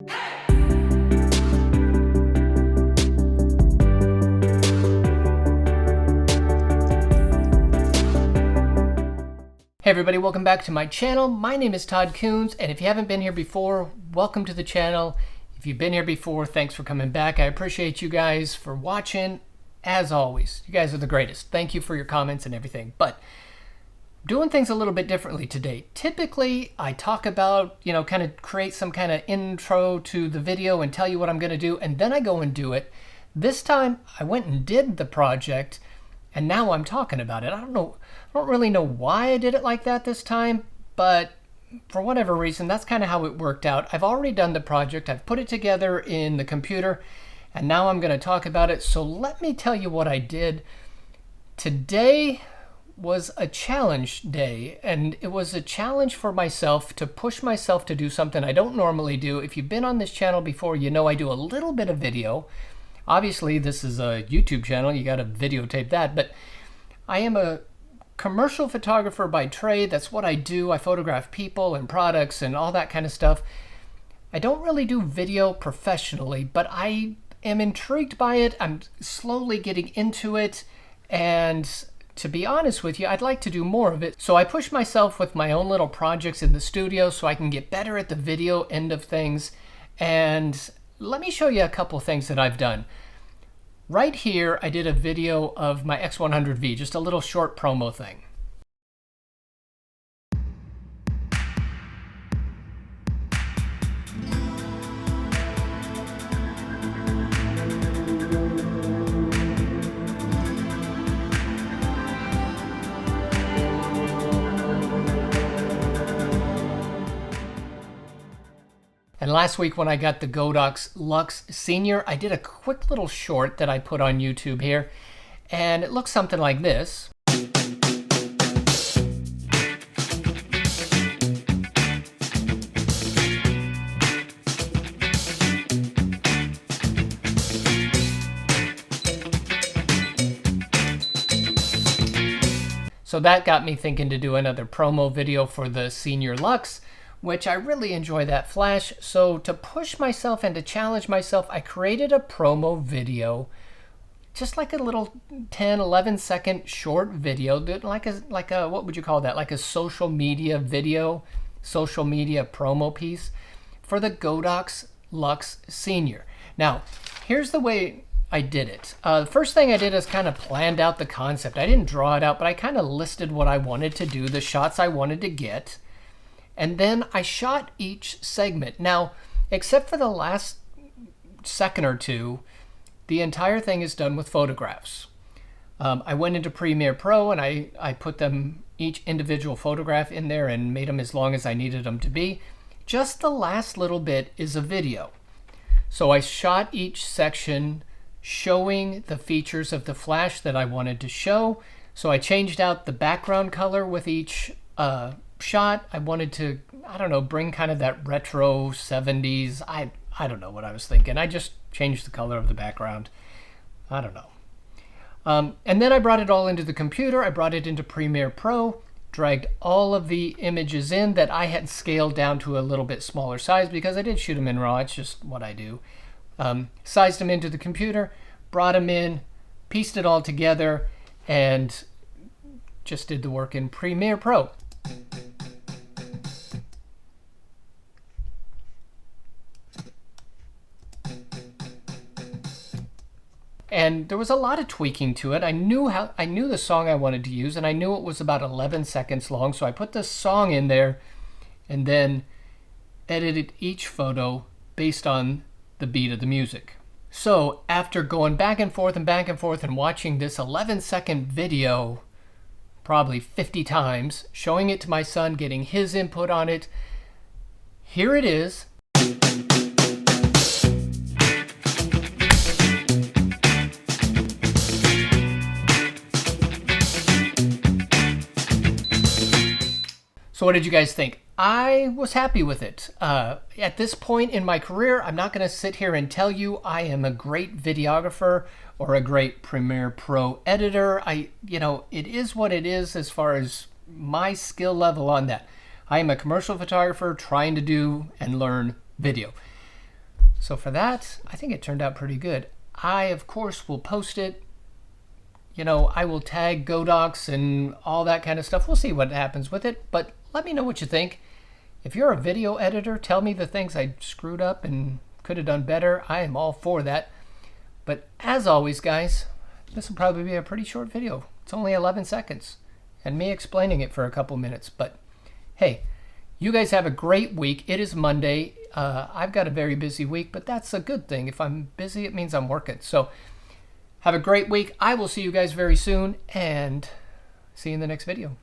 Hey everybody, welcome back to my channel. My name is Todd Coons, and if you haven't been here before, welcome to the channel. If you've been here before, thanks for coming back. I appreciate you guys for watching. As always, you guys are the greatest. Thank you for your comments and everything. But doing things a little bit differently today. Typically, I talk about, kind of create some kind of intro to the video and tell you what I'm going to do, and then I go and do it. This time, I went and did the project, and now I'm talking about it. I don't really know why I did it like that this time, but for whatever reason, that's kind of how it worked out. I've already done the project. I've put it together in the computer, and now I'm going to talk about it. So let me tell you what I did. Today was a challenge day, and it was a challenge for myself to push myself to do something I don't normally do. If you've been on this channel before, you know I do a little bit of video. Obviously, this is a YouTube channel. You got to videotape that, but I am a commercial photographer by trade. That's what I do. I photograph people and products and all that kind of stuff. I don't really do video professionally, but I am intrigued by it. I'm slowly getting into it, and to be honest with you, I'd like to do more of it. So I push myself with my own little projects in the studio so I can get better at the video end of things. And let me show you a couple things that I've done. Right here, I did a video of my X100V, just a little short promo thing. And last week when I got the Godox Lux Senior, I did a quick little short that I put on YouTube here, and it looks something like this. So that got me thinking to do another promo video for the Senior Lux, which I really enjoy that flash. So to push myself and to challenge myself, I created a promo video, just like a little 10, 11 second short video, like a what would you call that? Like a social media video, social media promo piece for the Godox Lux Senior. Now, here's the way I did it. The first thing I did is kind of planned out the concept. I didn't draw it out, but I kind of listed what I wanted to do, the shots I wanted to get. And then I shot each segment. Now, except for the last second or two, the entire thing is done with photographs. I went into Premiere Pro and I put them, each individual photograph in there, and made them as long as I needed them to be. Just the last little bit is a video. So I shot each section showing the features of the flash that I wanted to show. So I changed out the background color with each shot. I wanted to, bring kind of that retro 70s. I don't know what I was thinking. I just changed the color of the background. I don't know. And then I brought it all into the computer. I brought it into Premiere Pro, dragged all of the images in that I had scaled down to a little bit smaller size because I did shoot them in RAW. It's just what I do. Sized them into the computer, brought them in, pieced it all together, and just did the work in Premiere Pro. And there was a lot of tweaking to it. I knew the song I wanted to use, and I knew it was about 11 seconds long, so I put the song in there and then edited each photo based on the beat of the music. So after going back and forth and watching this 11-second video probably 50 times, showing it to my son, getting his input on it, here it is. So what did you guys think? I was happy with it. At this point in my career, I'm not going to sit here and tell you I am a great videographer or a great Premiere Pro editor. It is what it is as far as my skill level on that. I am a commercial photographer trying to do and learn video. So for that, I think it turned out pretty good. I, of course, will post it. You know, I will tag Godox and all that kind of stuff. We'll see what happens with it, but let me know what you think. If you're a video editor, tell me the things I screwed up and could have done better. I am all for that. But as always, guys, this will probably be a pretty short video. It's only 11 seconds and me explaining it for a couple minutes. But hey, you guys have a great week. It is Monday. I've got a very busy week, but that's a good thing. If I'm busy, it means I'm working. So have a great week. I will see you guys very soon and see you in the next video.